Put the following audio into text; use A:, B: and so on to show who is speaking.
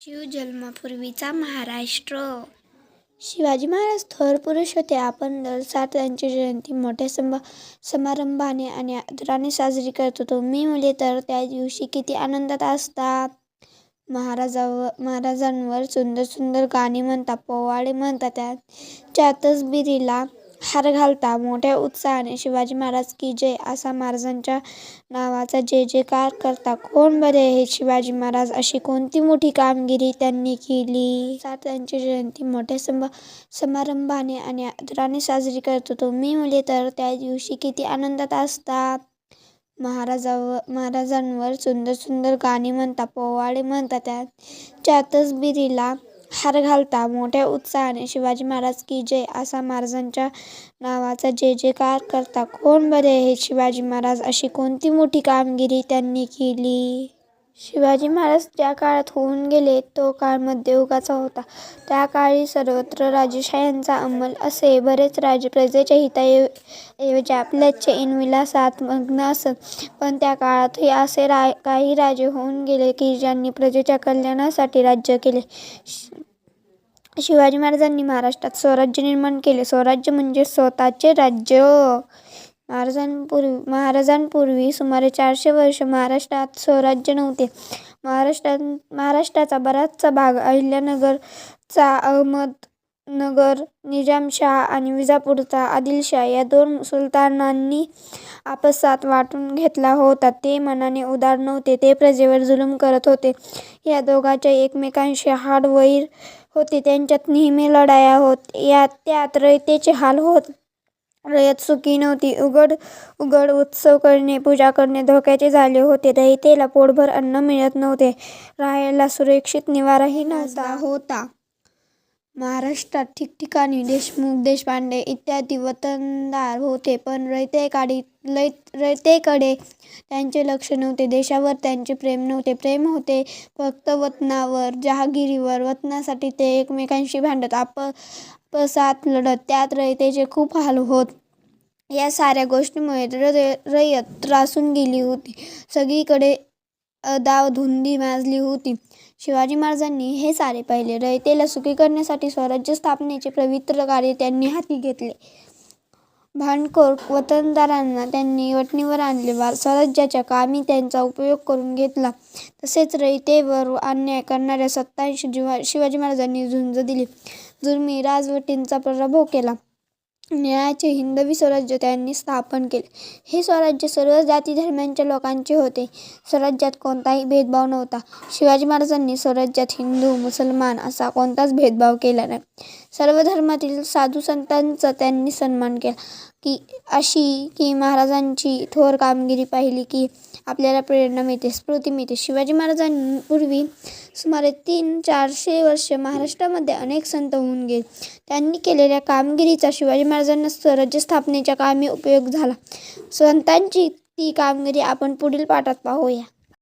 A: शिव जन्मापूर्वीचा महाराष्ट्र.
B: शिवाजी महाराज थोर पुरुष होते. आपण दर 7 त्यांची जयंती मोठ्या समारंभाने आणि आदराने साजरी करतो. तुम्ही मुले तर त्या दिवशी किती आनंदात असतात. महाराजांवर सुंदर सुंदर गाणी म्हणता, पोवाडे म्हणता, त्यांच्या तसबिरीला हार घालता. मोठ्या उत्साहाने शिवाजी महाराज की जय असा महाराजांच्या नावाचा जय जयकार करता. कोण बरे हे शिवाजी महाराज? अशी कोणती मोठी कामगिरी त्यांनी केली? 7 त्यांची जयंती मोठ्या समारंभाने आणि आदराने साजरी करतो. तुम्ही मुले तर त्या दिवशी किती आनंदात असतात. महाराजांवर सुंदर सुंदर गाणी म्हणता, पोवाडे म्हणता, त्यांच्या तसबिरीला हार घालता. मोठ्या उत्साहाने शिवाजी महाराज की जय असा महाराजांच्या नावाचा जय जयकार करता. कोण बरे हे शिवाजी महाराज? अशी कोणती मोठी कामगिरी त्यांनी केली? शिवाजी महाराज ज्या काळात होऊन गेले तो काळ मध्ययुगाचा होता. त्या काळी सर्वत्र राजेशाह्यांचा अंमल असे. बरेच राजे प्रजेच्या हिताऐवजी आपल्याच ऐनविलासात मग्न असत. पण त्या काळातही असे काही राजे होऊन गेले की ज्यांनी प्रजेच्या कल्याणासाठी राज्य केले. शिवाजी महाराजांनी महाराष्ट्रात स्वराज्य निर्माण केले. स्वराज्य म्हणजे स्वतःचे राज्य. महाराजांपूर्वी सुमारे 400 वर्ष महाराष्ट्रात स्वराज्य नव्हते. महाराष्ट्राचा बराचसा भाग अहिल्यानगरचा अहमदनगर, निजामशाह आणि विजापूरचा आदिलशाह या 2 सुलतानांनी आपसात वाटून घेतला होता. ते मनाने उदार नव्हते. ते प्रजेवर जुलूम करत होते. या दोघांचे एकमेकांशी हाडवैर होते. त्यांच्यात नेहमी लढाया होत. त्यात रयतेचे हाल होत. रयत सुखी नव्हती. उघड उत्सव करणे, पूजा करणे धोक्याचे झाले होते. रयतेला पोटभर अन्न मिळत नव्हते. राहायला सुरक्षित निवाराही नव्हता होता. महाराष्ट्रात ठिकठिकाणी देशमुख, देशपांडे इत्यादी वतनदार होते. पण रयतेकडे त्यांचे लक्ष नव्हते. देशावर त्यांचे प्रेम नव्हते. प्रेम होते फक्त वतनावर, जहागिरीवर. वतनासाठी ते एकमेकांशी भांडत, आपसात लढत. त्यात रयतेचे खूप हाल होत. या साऱ्या गोष्टींमुळे रयत त्रासून गेली होती. सगळीकडे अदावधुंदी माजली होती. शिवाजी महाराजांनी हे सारे पाहिले. रयतेला सुखी करण्यासाठी स्वराज्य स्थापनेचे पवित्र कार्य त्यांनी हाती घेतले. भांडखोर वतनदारांना त्यांनी वठणीवर आणले. स्वराज्याच्या कामी त्यांचा उपयोग करून घेतला. तसेच रयतेवर अन्याय करणाऱ्या सत्तांशी शिवाजी महाराजांनी झुंज दिली. जुलमी राजवटींचा पराभव केला. न्यायाचे हिंदवी स्वराज्य त्यांनी स्थापन केले. हे स्वराज्य सर्व जाती धर्मांच्या लोकांचे होते. स्वराज्यात कोणताही भेदभाव नव्हता. शिवाजी महाराजांनी स्वराज्यात हिंदू मुसलमान असा कोणताच भेदभाव केला नाही. सर्व धर्मातील साधू संतांचा त्यांनी सन्मान केला. अशी की महाराजांची थोर कामगिरी पाहिली की आपल्याला प्रेरणा मिळते, स्फूर्ती मिळते. शिवाजी महाराजांपूर्वी सुमारे 300-400 वर्ष महाराष्ट्रामध्ये अनेक संत होऊन गेले. त्यांनी केलेल्या कामगिरीचा शिवाजी महाराजांना स्वराज्य स्थापनेच्या कामी उपयोग झाला. संतांची ती कामगिरी आपण पुढील पाठात पाहूया.